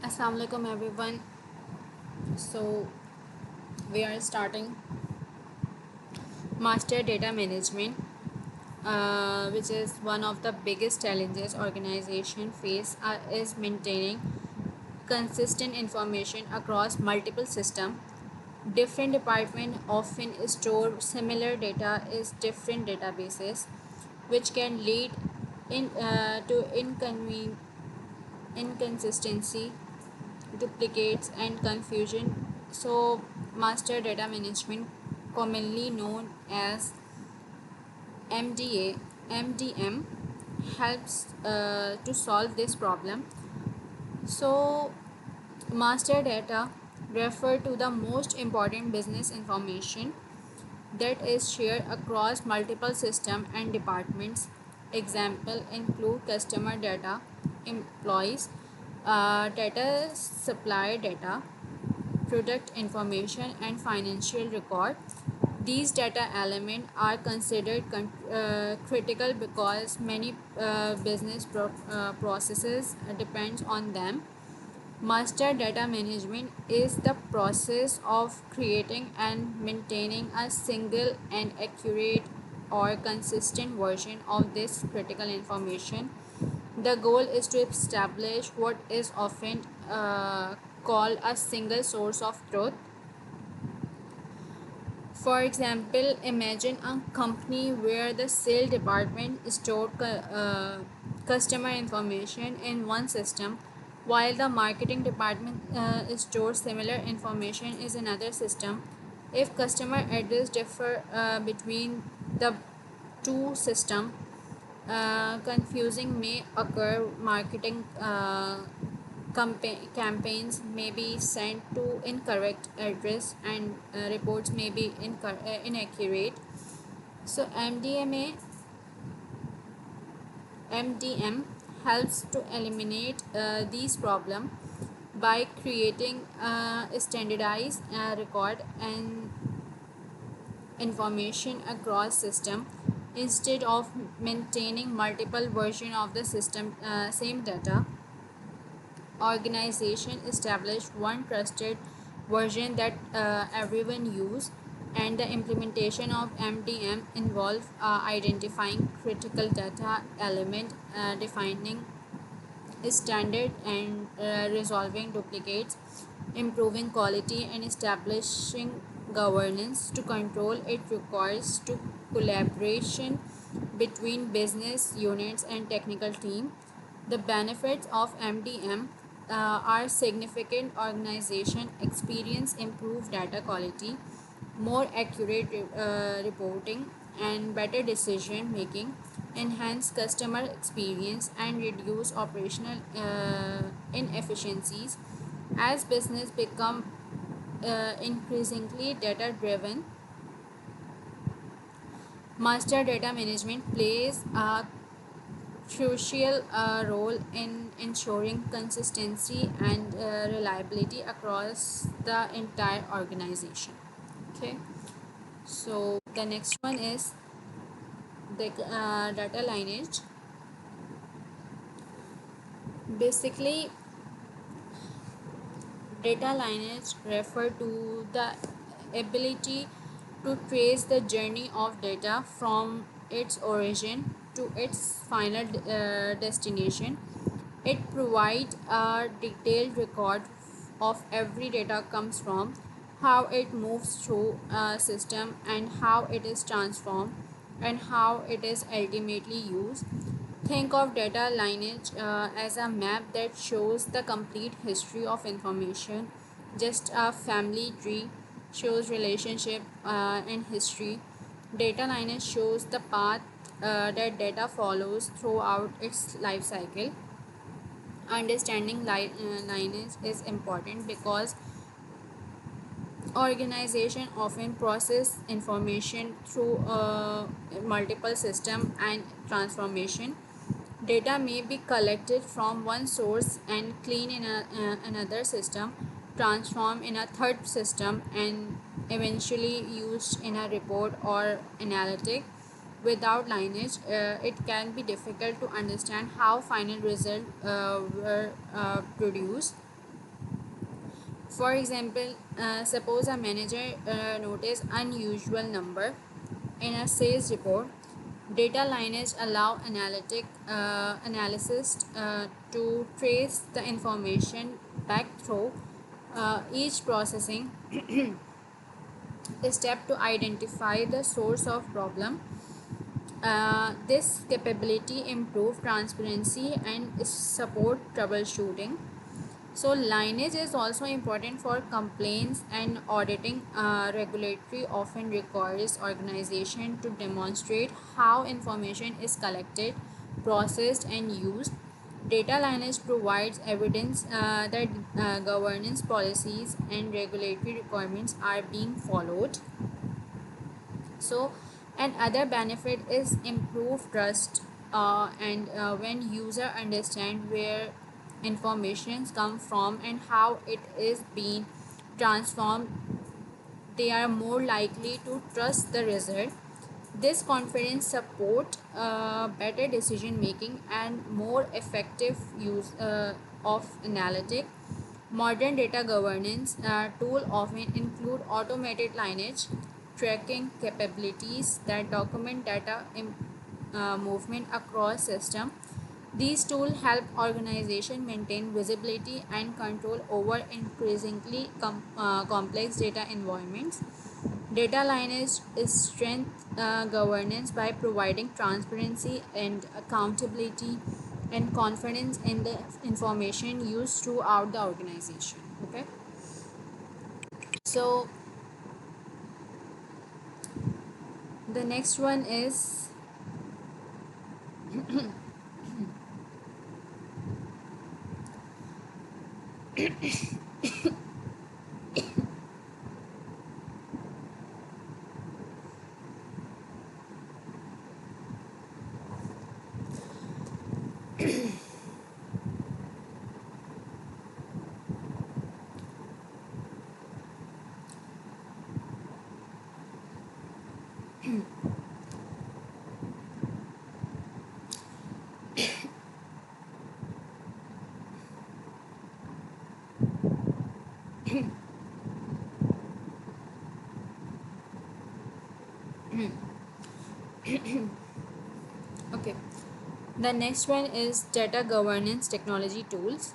Assalamu alaikum everyone. So we are starting master data management, which is one of the biggest challenges organization face is maintaining consistent information across multiple systems. Different departments often store similar data in different databases, which can lead to inconsistency, duplicates, and confusion. So, master data management, commonly known as MDA, MDM, helps to solve this problem. So, master data refer to the most important business information that is shared across multiple systems and departments. Example include customer data, employees data, supplier data, product information, and financial record. These data elements are considered critical because many business processes depends on them. Master data management is the process of creating and maintaining a single and accurate or consistent version of this critical information. The goal is to establish what is often called a single source of truth. For example, imagine a company where the sales department stored customer information in one system, while the marketing department stores similar information in another system. If customer address differ between the two systems, confusing may occur. Marketing campaigns may be sent to incorrect address, and reports may be inaccurate. So MDM helps to eliminate these problems by creating a standardized record and information across system. Instead of maintaining multiple versions of the system same data, organization establish one trusted version that everyone use. And the implementation of MDM involve identifying critical data element, defining standard, and resolving duplicates, improving quality, and establishing governance. To control it requires to collaboration between business units and technical team. The benefits of MDM are significant. Organization experience improved data quality, more accurate reporting, and better decision making, enhance customer experience, and reduce operational inefficiencies. As business become increasingly data driven, master data management plays a crucial role in ensuring consistency and reliability across the entire organization. Okay, so the next one is the data lineage. Basically, data lineage refer to the ability to trace the journey of data from its origin to its final destination. It provides a detailed record of every data comes from, how it moves through a system, and how it is transformed, and how it is ultimately used. Think of data lineage as a map that shows the complete history of information. Just a family tree shows relationship and history. Data lineage shows the path that data follows throughout its life cycle. Understanding lineage is important because organization often process information through multiple system and transformation. Data may be collected from one source and cleaned in another system, transformed in a third system, and eventually used in a report or analytic. Without lineage, it can be difficult to understand how final results were produced. For example, suppose a manager notice unusual number in a sales report. Data lineage allow analysts to trace the information back through each processing step to identify the source of problem. This capability improve transparency and support troubleshooting. So lineage is also important for complaints and auditing. Regulatory often requires organization to demonstrate how information is collected, processed, and used. Data lineage provides evidence that governance policies and regulatory requirements are being followed. So another benefit is improved trust, and when user understand where informations come from and how it is being transformed, they are more likely to trust the result. This confidence support better decision making and more effective use of analytic. Modern data governance tool often include automated lineage tracking capabilities that document data movement across system. These tools help organization maintain visibility and control over increasingly complex data environments. Data lineage is strength governance by providing transparency and accountability and confidence in the information used throughout the organization. Okay, so the next one is okay. The next one is data governance technology tools.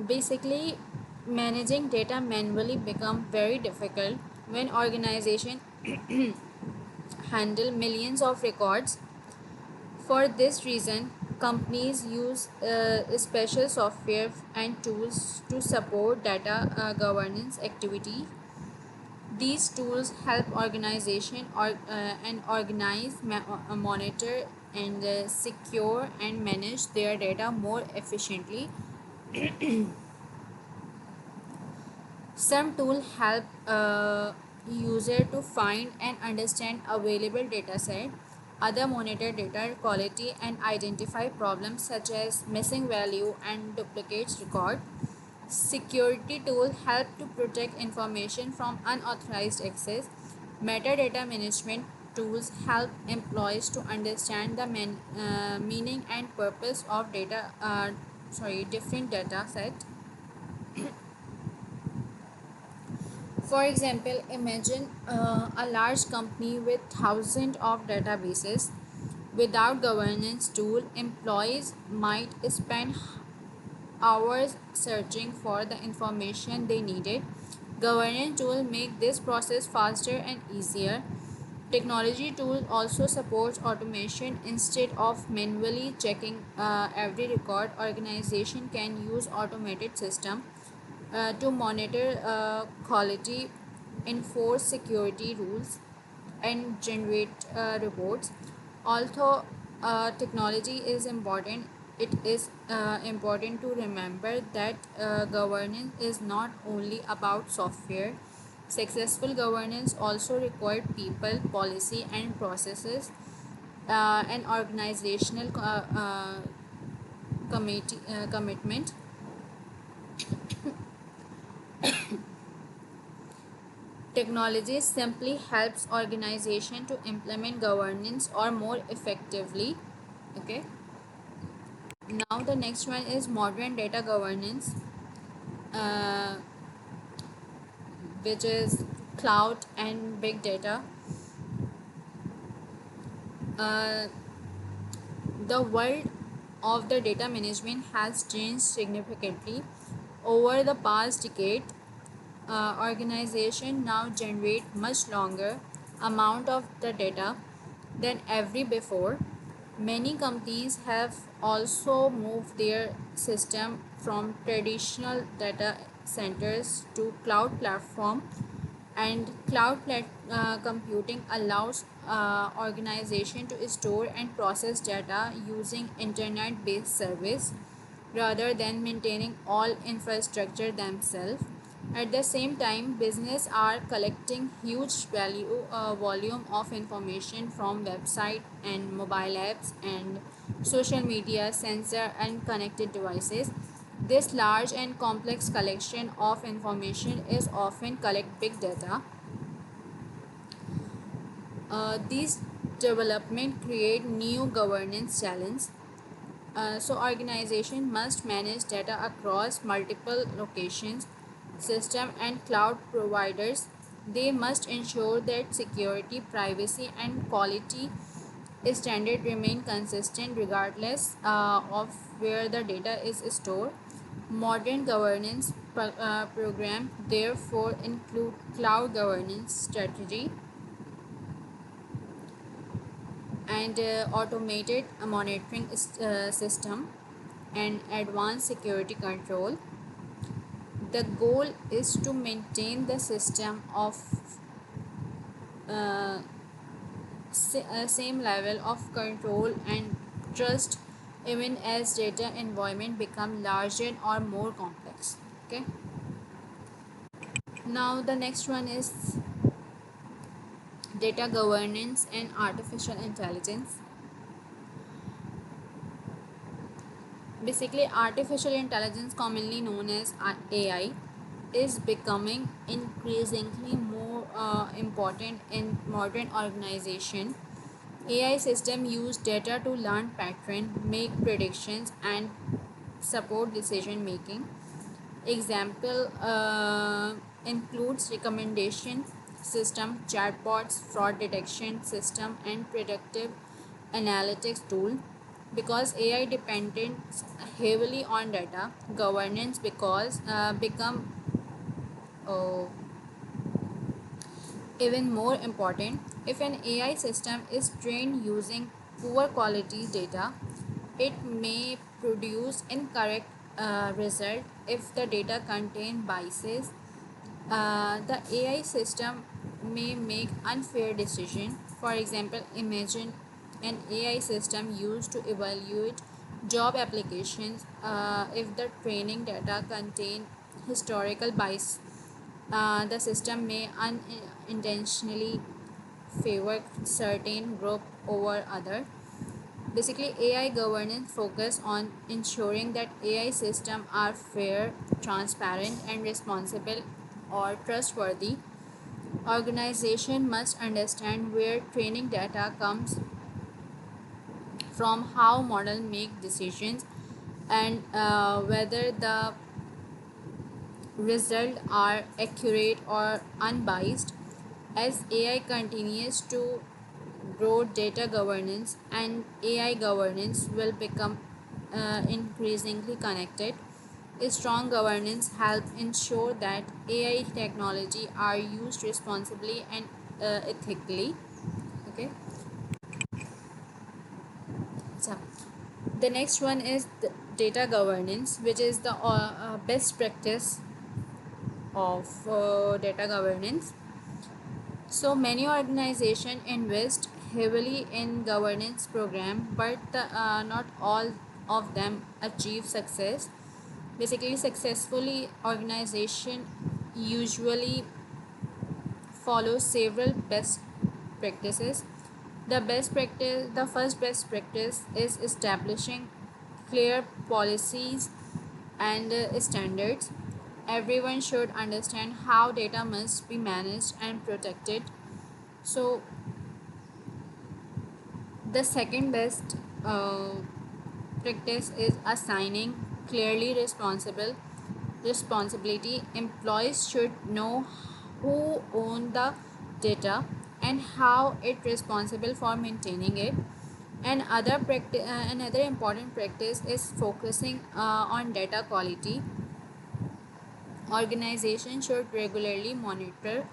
Basically, managing data manually become very difficult when organization handle millions of records. For this reason, companies use special software and tools to support data governance activity. These tools help organization and organize, monitor, and secure and manage their data more efficiently. Some tools help user to find and understand available data set. Other monitor data quality and identify problems such as missing value and duplicates record. Security tools help to protect information from unauthorized access. Metadata management tools help employees to understand the meaning and purpose of different data set. For example, imagine a large company with thousands of databases. Without governance tool, employees might spend hours searching for the information they needed. Governance tools make this process faster and easier. Technology tools also support automation instead of manually checking every record. Organization can use automated system to monitor quality, enforce security rules, and generate reports. Although technology is important, it is important to remember that governance is not only about software. Successful governance also requires people, policy, and processes, and organizational commitment. Technology simply helps organization to implement governance or more effectively. Okay. Now the next one is modern data governance, uh, which is cloud and big data. uh, the world of the data management has changed significantly over the past decade. Organization now generate much longer amount of the data than ever before. Many companies have also moved their system from traditional data centers to cloud platform, and computing allows organization to store and process data using internet based service rather than maintaining all infrastructure themselves. At the same time, business are collecting huge volume of information from website and mobile apps and social media, sensor and connected devices. This large and complex collection of information is often collect big data. These development create new governance challenge. So organization must manage data across multiple locations, system and cloud providers. They must ensure that security, privacy and quality standard remain consistent regardless of where the data is stored. Modern governance program therefore include cloud governance strategy and automated monitoring system and advanced security control. The goal is to maintain the system of uh, same level of control and trust even as data environment become larger or more complex. Okay. Now the next one is data governance and artificial intelligence. Basically, artificial intelligence, commonly known as AI, is becoming increasingly more important in modern organization. AI system use data to learn pattern, make predictions, and support decision making. Example includes recommendation system, chatbots, fraud detection system, and predictive analytics tool. Because AI depends heavily on data governance, because become uh, even more important. If an AI system is trained using poor quality data, it may produce incorrect result. If the data contain biases, the AI system may make unfair decision. For example, imagine an AI system used to evaluate job applications. If the training data contain historical bias, the system may unintentionally favor certain group over other. Basically, AI governance focus on ensuring that AI systems are fair, transparent, and responsible or trustworthy. Organization must understand where training data comes from, how model make decisions, and whether the results are accurate or unbiased. As AI continues to grow, data governance and AI governance will become increasingly connected. A strong governance helps ensure that AI technology are used responsibly and ethically. Okay. So the next one is the data governance, which is the best practice of data governance. So many organizations invest heavily in governance program, but not all of them achieve success. Basically, successfully organization usually follow several best practices. The first best practice is establishing clear policies and standards. Everyone should understand how data must be managed and protected. So, the second best practice is assigning clearly responsibility. Employees should know who own the data and how it responsible for maintaining it. Another important practice is focusing on data quality. Organization should regularly monitor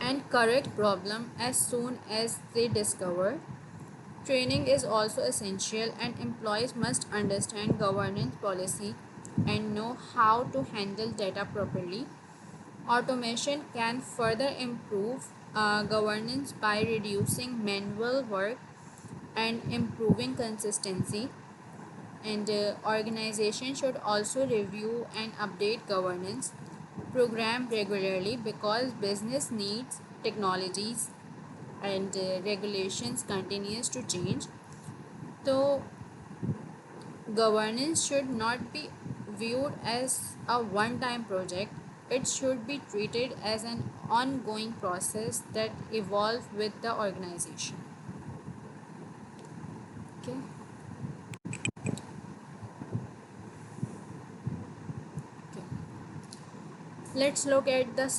and correct problem as soon as they discover. Training is also essential, and employees must understand governance policy and know how to handle data properly. Automation can further improve governance by reducing manual work and improving consistency. And organization should also review and update governance program regularly because business needs technologies and regulations continues to change. So governance should not be viewed as a one time project. It should be treated as an ongoing process that evolves with the organization. Okay. Okay. Let's look at a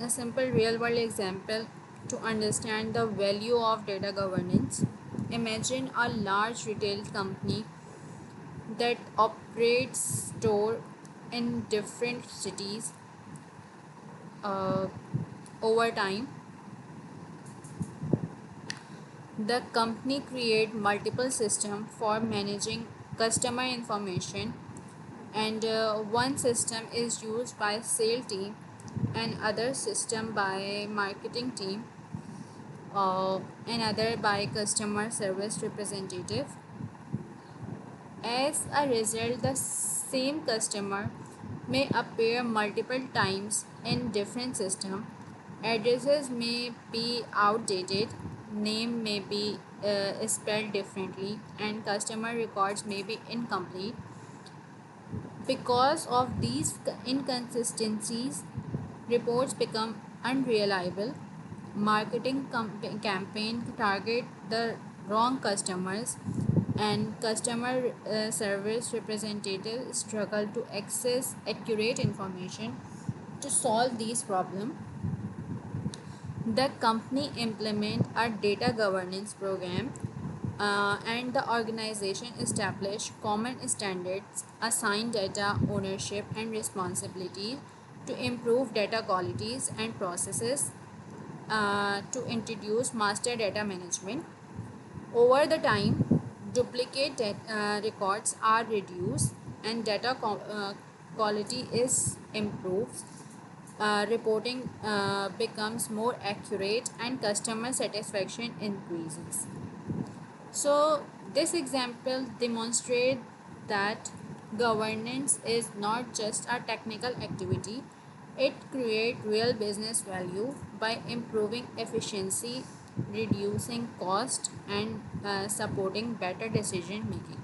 simple real world example to understand the value of data governance. Imagine a large retail company that operates store in different cities. Over time, the company create multiple systems for managing customer information, and one system is used by sales team and other system by marketing team, another by customer service representative. As a result, the same customer may appear multiple times in different systems. Addresses may be outdated, name may be spelled differently, and customer records may be incomplete. Because of these inconsistencies, reports become unreliable. Marketing campaign target the wrong customers, and customer service representatives struggle to access accurate information. To solve these problems, the company implement a data governance program, and the organization establish common standards, assign data ownership and responsibility to improve data qualities and processes, to introduce master data management. Over the time, duplicate records are reduced and quality is improved. Reporting becomes more accurate and customer satisfaction increases. So, this example demonstrates that governance is not just a technical activity, it creates real business value by improving efficiency, reducing cost, and supporting better decision making.